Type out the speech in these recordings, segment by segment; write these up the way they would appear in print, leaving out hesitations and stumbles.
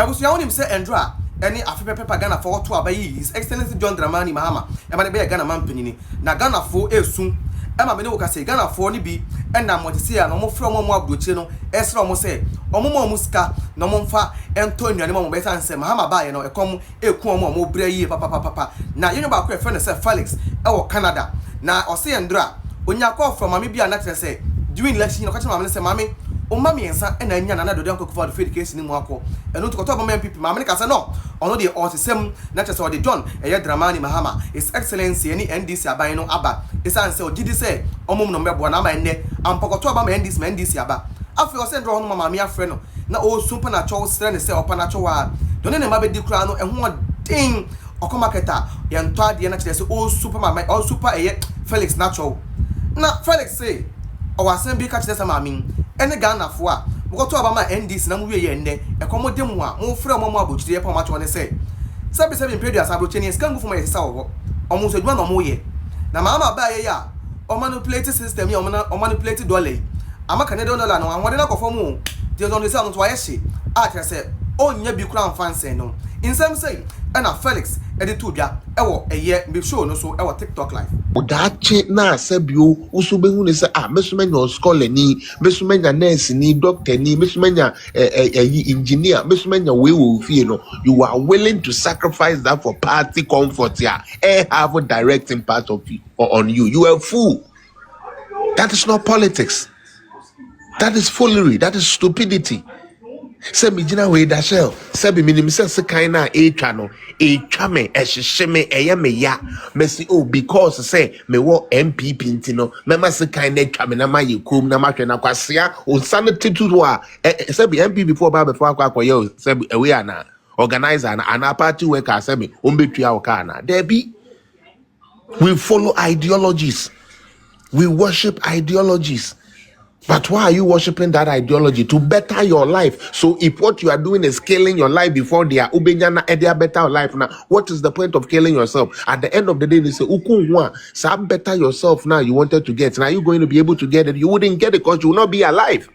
was young him say Andra, any African Ghana for 2 abayi, His Excellency John Dramani Mahama, and my be Ghana man penny. Na Ghana for soon. Emma Beno can say Ghana for ni bi, and I'm what to say, no more from more Bruchino, Esra mo say, Omo Muska, no monfa, Antonio, and better and say Mahama by no a come a come more brave papa. Now you know about my friend Felix, our Canada. Now or say Andra, when you call from Mammy be a natural say, during election, you catch my say, Mammy. O mami ensa ena nya na do don for the field case ni mu akọ eno to talk about people mama ka say no ono dey autism na chese o dey John Dramani Mahama His Excellency any NDC aban no aba isan say ogidi say omum no mebo na ma enne ampokoto aba ma NDC aba afi o say ndro hono mama me afre no na o sumpa na chow sre ne say opa na chow a don ne ma be di kura no eho den okomaketa ye nto ade na chese o super mama o super Felix na chow na Felix say o wasen bi ka chese mama ene Ghana fo a mokoto abama NDC na mu wie ye nne ekomode mu a mo frɛ mo abotire pa ma cho ne se sabi impedu asabroche ne skan gufu ma yesa wo omo so adwuma no mo ye na mama ba ye ya o manipulate system ye o manipulate dollar amaka ne dollar no anwode na kofo mu de don se on to ayehye a kire se onya bi kura mfanse no insem say na Felix editu bia ewo eye be show no so ewo TikTok live odache na asabio uso behu ne se mesumenya scholar ni mesumenya nurse ni doctor ni mesumenya engineer mesumenya we fie no you are willing to sacrifice that for party comfort have a direct impact on you. You are a fool. That is not politics. That is foolery. That is stupidity. Say me jina we da shell say be minim se kan na etwa no etwa me ehhye me eye me ya me say oh because say me wo MPP nti no me ma se kan na etwa me na ma ye kom na ma hwe na kwasea onsa ne titutu a say be MPP before akwa ye say we ana organizer na party worker say me ombetua o ka na there be. We follow ideologies, we worship ideologies. But why are you worshiping that ideology? To better your life. So if what you are doing is killing your life before they are ubenyana and they are better life now, what is the point of killing yourself? At the end of the day, they say, so better yourself now you wanted to get. Now you're going to be able to get it. You wouldn't get it because you will not be alive.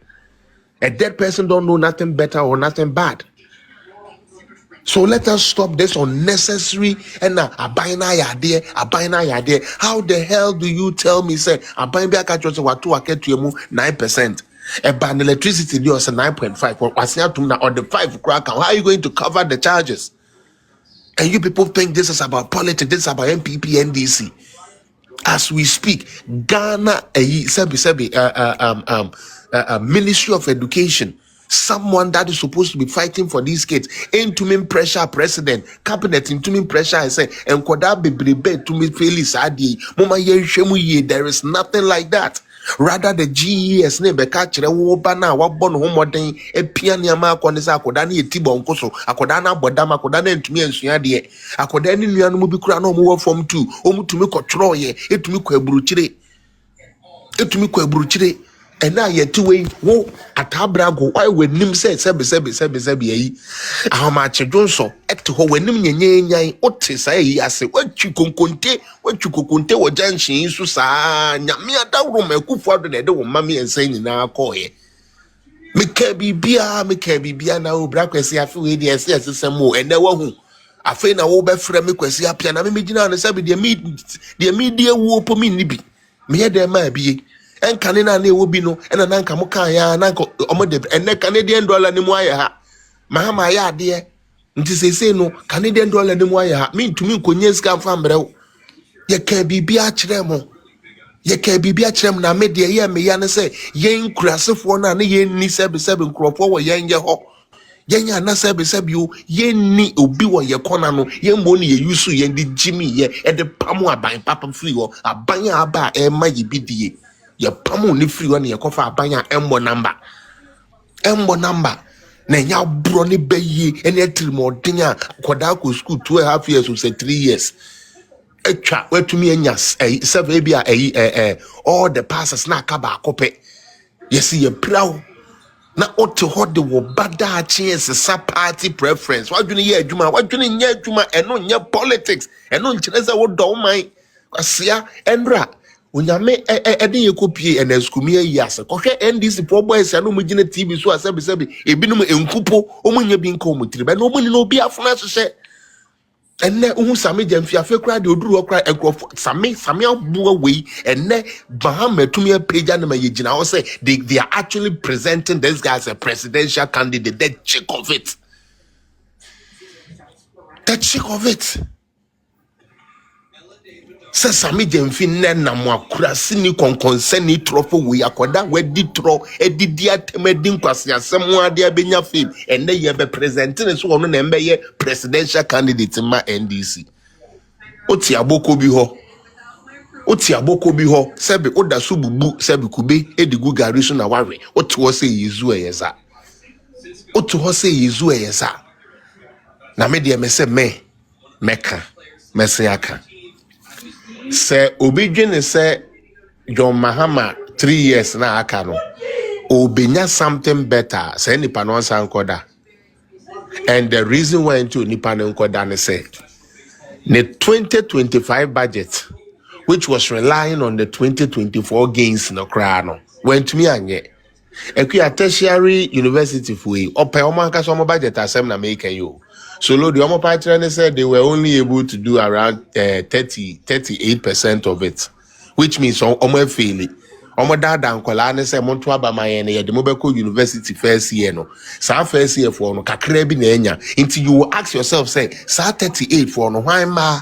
A dead person don't know nothing better or nothing bad. So let us stop this unnecessary and abina yade. How the hell do you tell me say abina be aka chose watu aketu emu 9%? Ban electricity dey also 9.5. Wasia tum na on the 5 crack. How are you going to cover the charges? And you people think this is about politics, this is about MPP, NDC. As we speak, Ghana Ministry of Education, someone that is supposed to be fighting for these kids, into me pressure president, cabinet into me pressure and say, and to me Felix Adi, Mama ye, there is nothing like that. Rather the GES name catch the wobana wabon homoden a pianiama konisa kodani tibo nkoso akodana bodama kodana ntumi ensua de akodani nuanu mu bi kura no mo form 2 omutumi control ye etumi kwa eburuchire ena yeti we wo atabrago why wenim say sebe yi ahoma chedwonso et ho wenim nyenyenyan ote sai yi ase watwi konkonte wo junction so saa nyame adawro makufu ado na de wo mame ensan nyina akoye meka bibia na obra kwesi afi we de ese sesemo ena wahu afi na wo befre me kwesi apia na me gina na sabe de media wo po mi nibi me ye de ma bie enkane na na ewo bi no ena na nka muka ya na nka omode ene Canadian dollar ni mu aye ha mahama ya ade nti sese no Canadian dollar ni mu aye ha me ntumi nkonye ska fa mbrew ye ka bibia kyerem na me de ye me ya ne se yen kurasefo na yen ni sebe nkrofo wo yen ye ho yenya na sebe o yen ni obi wo ye kona no yen mo ni ye yusu yen di jimi ye e de pamu aban papa free ho aban aba e ma ye bidie ye pamu ni free ho na ye kofa abanya embo number na nya bro ni beye ene atrimodin a koda ko school 2.5 years or 3 years etwa watumi anyas 7 bia all the passes na kaba akope yes ye prawo na ote hode wo bada chance sa party preference wadwene ye adwuma wadwene nya adwuma eno nya politics eno nkyereza wo do man kwasia enra Unyame edi yekopie and eskumie yase. Kohwe NDC po boys anu mugina TV so asebi ebinum enkupo omunye bi nka omutiri be no omuni no bi afuna hye enne uhu same jamfi afekra de oduru okra ekrofo same abuwa wei enne bahamatumi page na mayegina ho say they are actually presenting this guy as a presidential candidate. The chick of it se same jamfi nna mo akura sini konkonseni trofo we akoda wedi tro edidi atemedi Nkwasiasɛm ade abenya fame enne ye be presenting so ono na mbe ye presidential candidate ma NDC oti aboko bi ho sebe oda so bubu sebe kube edigu gari so na wawe oti ho se yezu eyeza na me de me se meka mese aka se obidwene se John Mahama 3 years na aka no obenya something better say nipa no sankoda. And the reason why into nipa no nkoda ne say the 2025 budget, which was relying on the 2024 gains no kra no went to me anye Ekuya tertiary university fui ope omo anka so budget asem na make you. So lo the omo partner said they were only able to do around 38% of it, which means omo fail. Omo dada nkola ne say monto aba maye ne yede mobeko university first year no. Sa first year for no kakra bi na enya. Until you will ask yourself say sa 38 for no why ma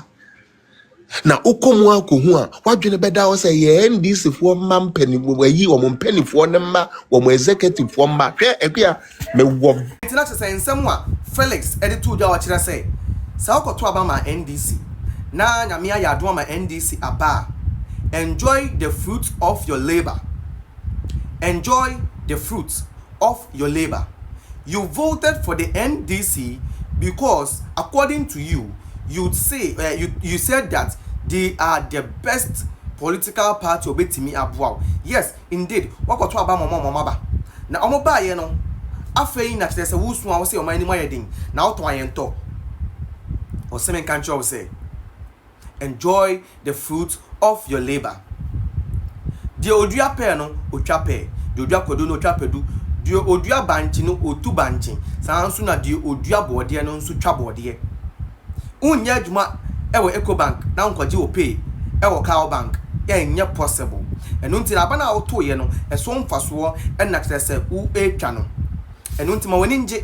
na okomu akohu a wadwene beda wo say ye NDC fo mampani wayi wo mpani fo ne ma wo executive fo ma hwe ekuya me wo international say nsem a Felix editu dwa wa kire say sa okoto aba ma NDC na nyame ya ado ma NDC aba. Enjoy the fruits of your labor. Enjoy the fruits of your labor. You voted for the NDC because according to you, you'd say you said that they are the best political party obetimi abwa. Yes, indeed. Wakoto aba mama ba. Na omo ba ye no. Afei na tese wusu a wo say o man ni mayedin. Na oto ayento. O semen kancho say enjoy the fruits of your labor. The odua pe no otwa pe. The odua kodo no otwa pedu. The odua banchi no otu banchi. Sa nso na the odua bode no nso twa bode. Unye adwuma ewo Ecobank na nkwaje o pay ewo Cow Bank enye possible. Enu nti aba na auto ye no eso mfaso e na kese u etwa no. Enu nti ma woni nje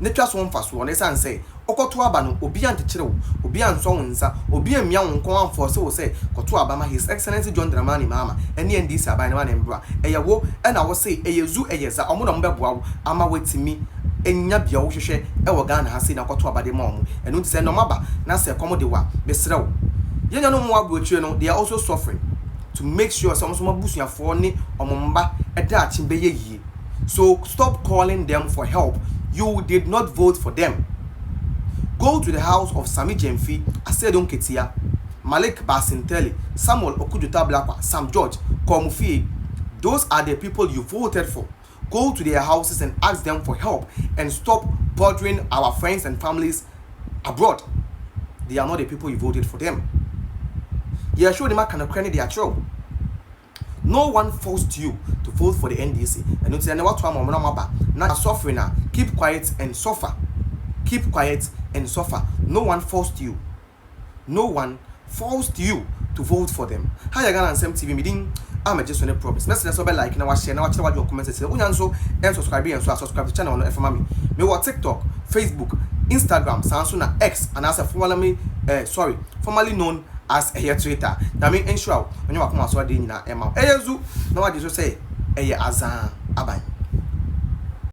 ne twa so mfaso ne san say okoto aba no obi antechire wo obi anso wonsa obi amia wonkon amforce wo say koto aba ma His Excellency John Dramani Mahama ene NDC aba ne ma ne mbra eyewo e na wo say eyezu eyeza omo no mbeboa wo ama wetimi enya bia wo hwehwe e wo Ghana ha say na koto aba de ma omo enu nti say no maba na say komo de wa besre wo yenya no mo abuochire no they are also suffering to make sure some mabusuafo ne omomba e da achimbe ye. So stop calling them for help. You did not vote for them. Go to the house of Sami Jemfi, Asedon Ketia, Malik Basinteli, Samuel Okujuta Blakwa, Sam George, Komufi. Those are the people you voted for. Go to their houses and ask them for help and stop bothering our friends and families abroad. They are not the people you voted for them. You are sure the man can credit their trouble. No one forced you to vote for the NDC. And you say, now suffering now. Keep quiet and suffer. Keep quiet and suffer. No one forced you. No one forced you to vote for them. Hi, Ghanaians St0p meeting. I'm just on a promise. Message us like now share now what your comments say. Unyanso and subscribe and subscribe to the channel on FM. Me what TikTok, Facebook, Instagram, Samsung X and as a formerly known as here Twitter. That mean ensure when you are coming so dey na ema. Eyezu na what you say azan aban.